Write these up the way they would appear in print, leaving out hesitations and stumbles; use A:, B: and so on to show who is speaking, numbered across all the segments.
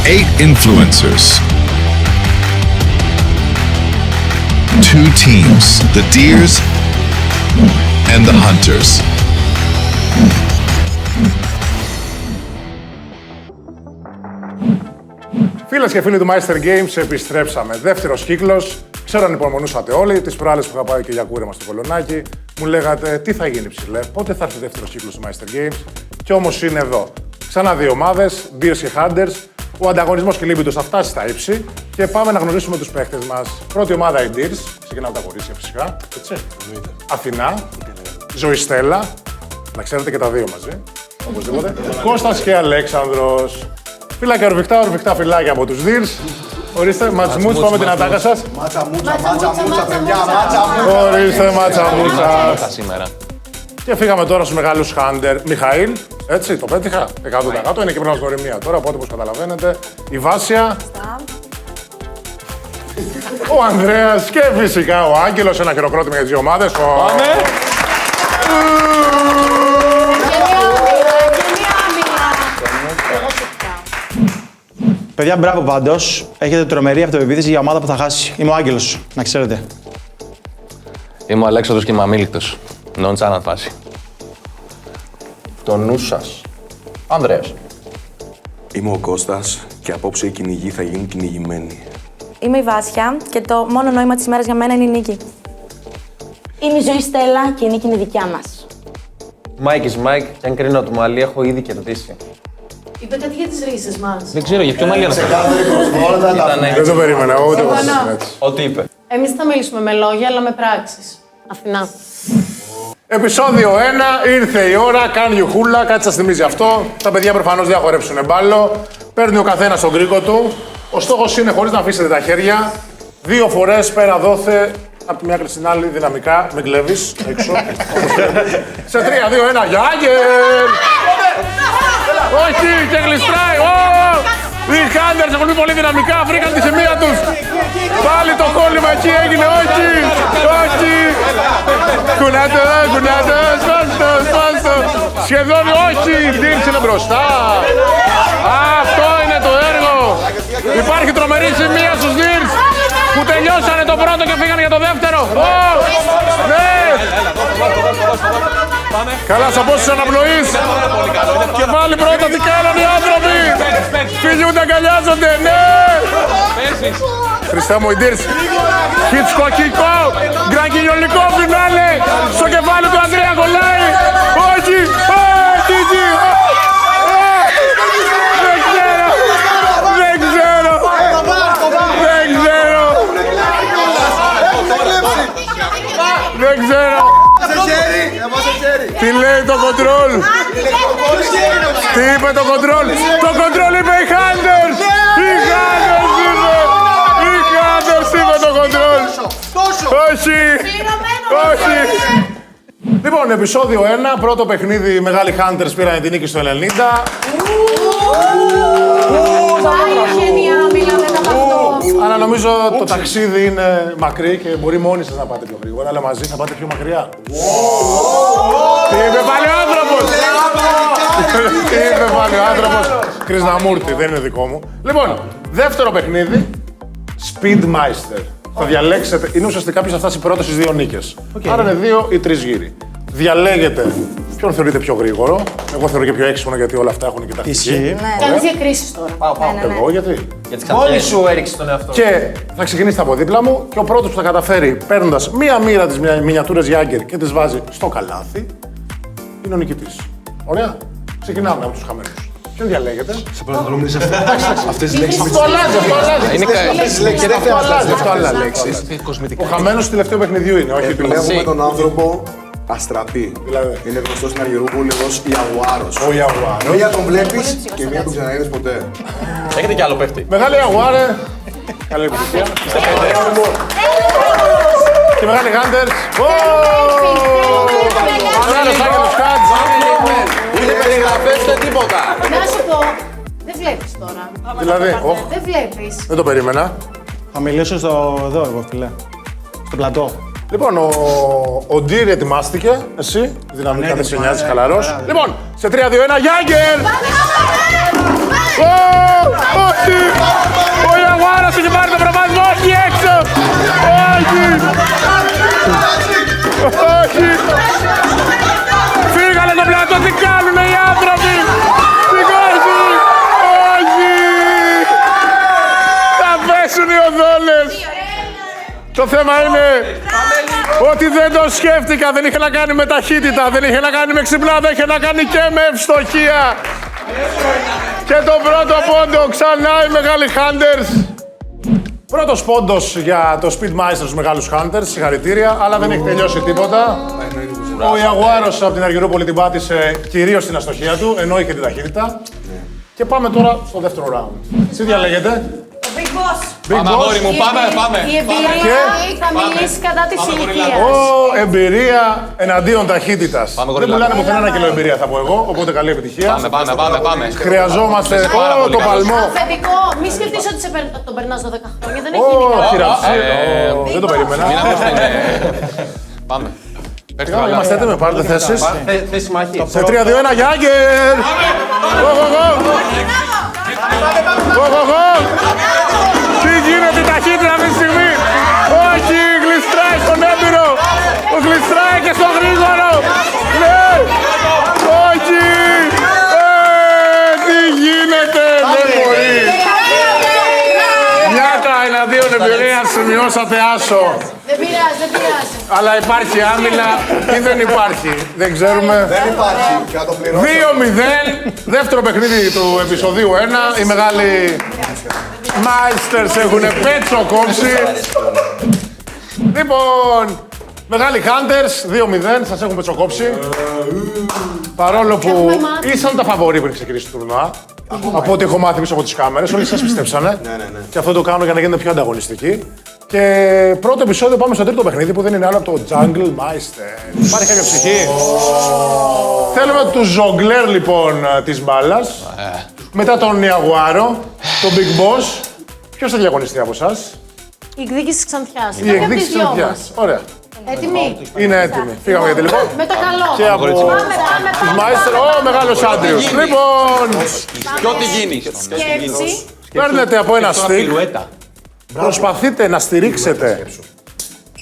A: 8 influencers. 2 teams, the Deers and the Hunters.
B: Φίλες και φίλοι του Meister Games, επιστρέψαμε. Δεύτερος κύκλος. Ξέρω αν υπομονούσατε όλοι. Τις προάλλες που είχα πάει και για κούρεμα στο Κολονάκι, μου λέγατε τι θα γίνει ψηλέ, πότε θα έρθει δεύτερος κύκλος του Meister Games. Και όμως είναι εδώ. Ξανά δύο ομάδες, Deers και Hunters. Ο ανταγωνισμός και λίμπητος θα φτάσει στα ύψη και πάμε να γνωρίσουμε τους παίχτες μας. Πρώτη ομάδα οι Deers. Ξεκινάμε τα κορίτσια φυσικά. Έτσι. Αθηνά, Ζωηστέλα. Να ξέρετε και τα δύο μαζί. Οπωσδήποτε. Κώστας και Αλέξανδρος. Φυλάκια ορβιχτά φυλάκια από τους Deers. Ορίστε, ματσμούτς, πάμε την ατάκα σας.
C: Μάτσα μούτσα, παιδιά, μάτσα μούτσα.
B: Ορίστε, ματσα μούτσα.
D: Σήμερα.
B: Και φύγαμε τώρα στους μεγάλους Hunter. Μιχαήλ, έτσι, το πέτυχα, 100%. Είναι και πρέπει να γνωριμία τώρα, οπότε όπως καταλαβαίνετε. Η Βάσια. Ο Ανδρέας και φυσικά ο Άγγελος. Ένα χειροκρότημα για τις δύο ομάδες.
D: Πάμε!
E: Παιδιά, μπράβο πάντως. Έχετε τρομερή αυτοπεποίθηση για ομάδα που θα χάσει. Είμαι ο Άγγελος, να ξέρετε.
D: Είμαι ο Αλέξανδρος και είμαι αμήλικτος. Non-channel φάση.
F: Το νου σας. Ανδρέας.
G: Είμαι ο Κώστας και απόψε οι κυνηγοί θα γίνουν κυνηγημένοι.
H: Είμαι η Βάσια και το μόνο νόημα της ημέρας για μένα είναι η νίκη.
I: Είμαι η Ζωή Στέλλα και η νίκη είναι δικιά μας.
F: Μάικ Μάικ και αν κρίνω το μαλλί έχω ήδη κερδίσει.
J: Είπε κάτι για τις ρίσες μας.
D: Δεν ξέρω για ποιο μαλλί αναφέρεται.
B: Δεν το περίμενα, εγώ ούτε εγώ.
F: Ό,τι είπε.
J: Εμείς θα μιλήσουμε με λόγια, αλλά με πράξεις. Αθηνά.
B: Επεισόδιο 1, ήρθε η ώρα, κάνει γιουχούλα, κάτι σας θυμίζει αυτό. Τα παιδιά προφανώς δεν θα χορέψουν μπάλο. Παίρνει ο καθένας τον κρίκο του. Ο στόχος είναι, χωρίς να αφήσετε τα χέρια, 2 φορές πέρα δόθε, από τη μια άκρη στην άλλη δυναμικά, μην κλέβεις, έξω. Σε 3, 2, 1, για Άγγελ! Όχι, και γλιστράει! Οι Hunters έχουν πολύ δυναμικά, βρήκαν τη σημεία τους. Πάλι το κόλλημα εκεί έγινε, όχι! Όχι! Κουνάτο, σπάστο! Σχεδόν όχι, η Deers είναι μπροστά. Αυτό είναι το έργο. Υπάρχει τρομερή σημεία στους Deers που τελειώσανε το πρώτο και φύγανε για το δεύτερο. Ναι! Καλά σ' απόσταση αναπνοής. Και πάλι πρώτα τι κάνανε οι άνθρωποι. Φιλιούνται, αγκαλιάζονται, ναι! Χριστέ μου, οι Deers. Χιτσκοκικό, γκραγκινιολικό φινάλε. Στο κεφάλι του Ανδρέα κολλάει. Όχι, όχι. Δεν ξέρω. Τι λέει το κοντρόλ. Τι είπε το κοντρόλ. Το κοντρόλ είπε οι Hunters. Οι Hunters είπε το κοντρόλ. Όχι. Όχι. Λοιπόν, επεισόδιο 1, πρώτο παιχνίδι, οι μεγάλοι Hunters πήραν την νίκη στο 90. Αλλά νομίζω το ταξίδι είναι μακρύ και μπορεί μόνοι σας να πάτε πιο γρήγορα, αλλά μαζί θα πάτε πιο μακριά. Τι είπε πάλι ο άνθρωπος! Τι είπε πάλι ο άνθρωπος! Κρυσναμούρτη, δεν είναι δικό μου. Λοιπόν, δεύτερο παιχνίδι, Speedmeister. Θα διαλέξετε, είναι ουσιαστικά ποιος θα φτάσει πρώτος στις 2 νίκες. Άρα είναι 2 ή 3 γύροι. Διαλέγετε ποιον θεωρείτε πιο γρήγορο. Εγώ θεωρώ και πιο έξυπνο γιατί όλα αυτά έχουν και τακτική.
J: Κάνεις διακρίσεις τώρα.
F: Πάω.
B: Εγώ γιατί.
F: Μόλις σου έριξε τον εαυτό.
B: Και θα ξεκινήσετε από δίπλα μου και ο πρώτος που θα καταφέρει παίρνοντας μία μοίρα της μινιατούρας Γιάγκερ και τις βάζει στο καλάθι είναι ο νικητής. Ωραία. Ξεκινάμε από τους χαμένους. Ποιον διαλέγετε.
G: Σε παρακαλώ, μην αυτές τις λέξεις.
B: Αυτό αλλάζει.
F: Και δεν
B: αλλάζει. Αυτό άλλα λέξεις. Ο χαμένος του τελευταίου παιχνιδιού είναι, όχι επιλέγουμε.
G: Βλέπουμε τον άνθρωπο αστραπή.
B: Δηλαδή.
G: Είναι γνωστός στην Αργυρούπολη ως Ιαγουάρος.
B: Ο Ιαγουάρος.
G: Μία τον βλέπεις και μία τον ξαναείδες ποτέ.
F: Έχετε κι άλλο παίχτη.
B: Μεγάλη Ιαγουάρε. Καλή επιτυχία. Και μεγάλη Hunters. Μεγάλος Άγγελος Χάτς.
F: Είναι περιγραφές ούτε τίποτα.
J: Να σου πω, δεν βλέπεις τώρα.
B: Δηλαδή,
J: Δεν βλέπεις.
B: δεν το περίμενα.
E: Θα μιλήσω εδώ, εγώ, φιλέ. Στο πλατό.
B: Λοιπόν, ο Ντύρ ετοιμάστηκε. Εσύ, δυναμικά δεν σε νοιάζει, χαλαρός. Λοιπόν, σε 3, 2, 1, Γιάγκερ! Όχι! Όχι! Φύγανε το πλατό, τι κάνουνε οι άνθρωποι! Σηκώσει! Όχι! Θα πέσουν οι οδόλες! Το θέμα είναι ότι δεν το σκέφτηκα, δεν είχε να κάνει με ταχύτητα, δεν είχε να κάνει με ξυπνάδα, είχε να κάνει και με ευστοχία. Και τον πρώτο πόντο ξανά οι μεγάλοι Hunters. Πρώτος πόντος για το Speedmeister στους μεγάλους Hunters, συγχαρητήρια, αλλά δεν έχει τελειώσει τίποτα. Ο Ιαγουάρος από την Αργυρούπολη την πάτησε κυρίως στην αστοχία του, ενώ είχε την ταχύτητα. Και πάμε τώρα στο δεύτερο round. Τι διαλέγετε?
I: Big Boss.
D: Πάμε, αγόρι μου, πάμε.
J: Η εμπειρία θα μιλήσει κατά τη ηλικία.
B: Εμπειρία εναντίον ταχύτητας.
D: Πάμε,
B: Δεν
D: γορίλα.
B: πουλάνε πουθενά ένα κιλό εμπειρία, θα πω εγώ, οπότε καλή επιτυχία.
D: Πάμε.
B: Χρειαζόμαστε
D: πάρα πολύ
B: το
D: καλή.
B: παλμό.
J: Αφεντικό, μη σκεφτείς ότι τον περνάς 12 χρόνια, δεν έχει γίνει
B: Όχι,
J: καλά.
B: δεν το περίμενα.
D: Μην ακούστε. Πάμε. Παίξτε καλά.
B: Είμαστε έτοιμοι, πάρτε θέσεις.
F: Θέση μάχη.
B: Σε 3-2-1, Γιάγκερ! Τι γίνεται η ταχύτητα αυτή τη στιγμή! Όχι, γλιστράει στον έμπειρο! Ο γλιστράει και στον γρήγορο! Ναι! Όχι! Τι γίνεται! Δεν μπορεί! Μιάτα εναντίον εμπειρίας σημειώσατε άσο.
J: Δεν πειράζει.
B: Αλλά υπάρχει άμυλα ή δεν υπάρχει. Δεν ξέρουμε.
C: Δεν υπάρχει. Και να το πληρώσω.
B: 2-0, δεύτερο παιχνίδι του επεισοδίου 1. Οι μεγάλοι Meisters έχουν πέτσο κόψει. Λοιπόν, μεγάλοι Hunters, 2-0, σας έχουν πετσοκόψει. Παρόλο που ήσαν τα φαβορί πριν ξεκινήσει το τουρνουά. Από ό,τι έχω μάθει πίσω από τις κάμερες, όλοι σας πιστέψανε. Και αυτό το κάνω για να γίνετε πιο ανταγωνιστικοί. Και πρώτο επεισόδιο πάμε στο τρίτο παιχνίδι που δεν είναι άλλο από το Jungle Meister. Υπάρχει κάποια ψυχή. Θέλουμε τους ζογκλέρ λοιπόν της μπάλας. Μετά τον Ιαγουάρο, τον Big Boss. Ποιος θα διαγωνιστεί από εσάς?
J: Η εκδίκηση της Ξανθιάς.
B: Η εκδίκηση της Ξανθιάς. Ωραία.
J: Έτοιμοι.
B: Είναι έτοιμοι. Φύγαμε για τελικό.
J: Με το καλό.
B: Και από τους Meister, ο μεγάλος Άντριος. Λοιπόν,
D: Και ό,τι γίνει.
J: Σκέψη.
B: παίρνετε από ένα stick. Προσπαθείτε να στηρίξετε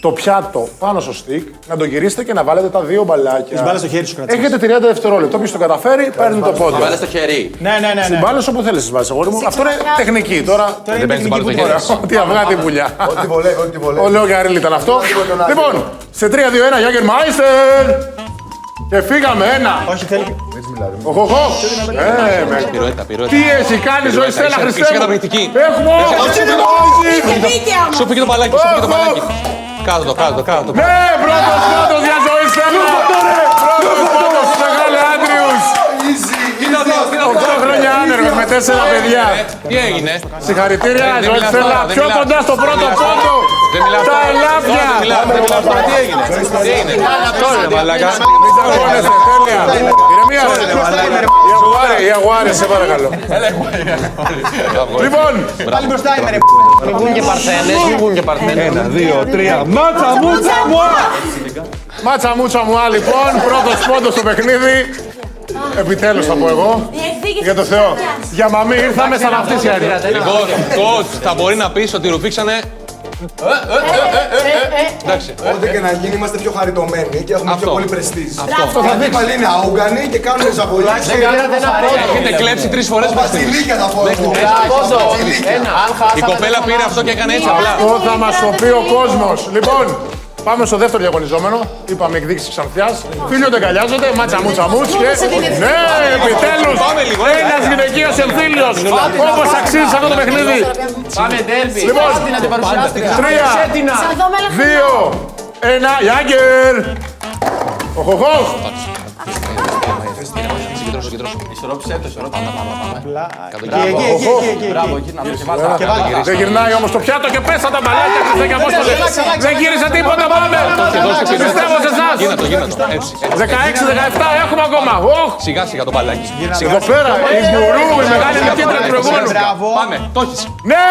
B: το πιάτο πάνω στο stick, να το γυρίσετε και να βάλετε τα δύο μπαλάκια.
E: Τις μπάλες στο χέρι σου κρατάς.
B: Έχετε 30 δευτερόλεπτα. Όποιος το καταφέρει, παίρνει το πόντο.
D: Βάλε στο χέρι.
E: Ναι.
B: Την μπάλες όπου θέλεις τις βάζεις, αγόρι μου. Αυτό είναι τεχνική. Τώρα,
D: Δεν παίρνεις την μπάλα στο χέρι.
B: ό,τι αυγά, τι πουλιά.
C: Ό,τι βολεύει, ό,τι
B: Ο
C: βολεύει.
B: Λέο Γκαρίλ ήταν αυτό. Λοιπόν, σε 3-2-1, Γιάγκερ Μάιστερ. Και φύγαμε ένα.
E: Όχι, θέλει.
B: Οχοχο.
D: Πυρουέτα.
B: Τι έχει κάνει η ζωή Στέλλα Χριστέ μου.
D: καταπληκτική.
B: Έχουμε
D: Σου πήγε το μπαλάκι. Κάτω το.
B: Ναι, πρώτος πόντος για ζωή Στέλλα. Πρώτος πόντος του μεγάλου Άντριους. 8 χρόνια άνεργος με 4 παιδιά.
D: Τι έγινε?
B: Συγχαρητήρια,
D: Δεν
B: ζωή
D: μιλάς
B: Στέλλα.
D: τώρα, δεν
B: Πιο
D: μιλάς.
B: κοντά στο πρώτο πόντο.
D: Δεν μιλάς
B: Τα
D: τώρα.
B: ελάφια.
D: Δεν μιλάς τώρα. Τι έγινε? Τώρα, μαλάκα.
B: Μην αγώνεσαι, τέλεια. Ηρεμία, ρε. Οι αγουάρες, σε παρακαλώ. Λοιπόν,
E: Πάλι μπροστά είμαι, ρε.
F: Μην βγουν και παρθένες, μην βγουν και παρθένες.
B: 1, 2, 3. Μάτσα μούτσα μου! Μάτσα μούτσα μου, λοιπόν. Πρώτος πόντος στο παιχνίδι. Επιτέλους θα πω εγώ. Για το Θεό. Για μαμή ήρθαμε σαν αυτή η αίρια.
D: Λοιπόν, coach, θα μπορεί να πεις ότι ρουφήξανε. Εντάξει.
C: Ό,τι και να γίνει, είμαστε πιο χαριτωμένοι και έχουμε πιο
D: Αυτό.
C: πολύ πρεστίζ.
B: Αυτό θα
C: Οι
B: δείξει.
C: αντίπαλοι είναι άουγανοι και κάνουν ζαχολιές.
D: Έχετε κλέψει 3 φορές
C: Ο
D: προς τη
C: Βασιλίκια θα πω εγώ.
D: Η κοπέλα πήρε αυτό και έκανε έτσι απλά.
B: Αυτό θα μας το πει ο κόσμος. Λοιπόν, πάμε στο δεύτερο διαγωνιζόμενο. Είπαμε εκδίκηση Ξανθιάς. Φίλοι δεν αγκαλιάζονται, μάτσα μούτσα μούτς και... Ναι, επιτέλους!
D: Πάμε λίγο,
B: Ένας γυναικείος εμφύλιος, όπως αξίζει σε αυτό το παιχνίδι.
F: Πάμε ντέρμπι.
B: Λοιπόν,
F: Την αντιπαρουσιάστρια.
B: 3,
J: Σαν δω μέλος.
B: 2, 1, Γιάγκερ! Οχοχο!
F: Ισορρόπησέ το, ισορρόπησέ
E: Εκεί.
B: Δεν γυρνάει όμως το πιάτο και πέσα τα μπαλάκια σας και Απόστολε. Δεν γύρισε τίποτα, πάμε! Πιστεύω σε εσάς!
D: Γίνατο. Έτσι.
B: 16-17 έχουμε ακόμα. Οχ!
D: Σιγά σιγά το μπαλάκι.
B: Εδώ πέρα η Γκουρού, η μεγάλη νικήτρια του προηγούμενου.
E: Μπράβο.
D: Πάμε, το έχεις.
B: Ναι,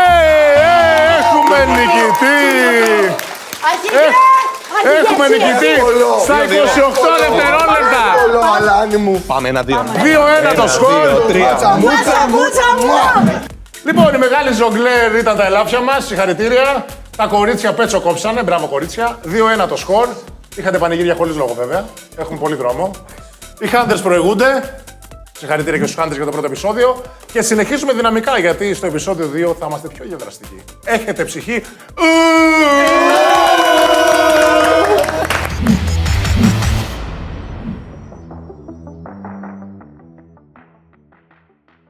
B: έχουμε νικητή! Έχουμε νικητή στα 28 δευτερόλεπτα!
C: Όλο μαλάνι μου.
D: Πάμε, 1-2.
B: 2-1 το σκορ.
C: Μούτσα μου.
B: Λοιπόν, οι μεγάλοι ζογκλέρ ήταν τα ελάφια μας, συγχαρητήρια. Τα κορίτσια πέτσο κόψανε, μπράβο κορίτσια. 2-1 το σκορ. Είχατε πανηγύρια χωρίς λόγο βέβαια. Έχουμε πολύ δρόμο. Οι Hunters προηγούνται. Συγχαρητήρια και στους Hunters για το πρώτο επεισόδιο. Και συνεχίζουμε δυναμικά γιατί στο επεισόδιο 2 θα είμαστε πιο διαδραστικοί. Έχετε ψυχή.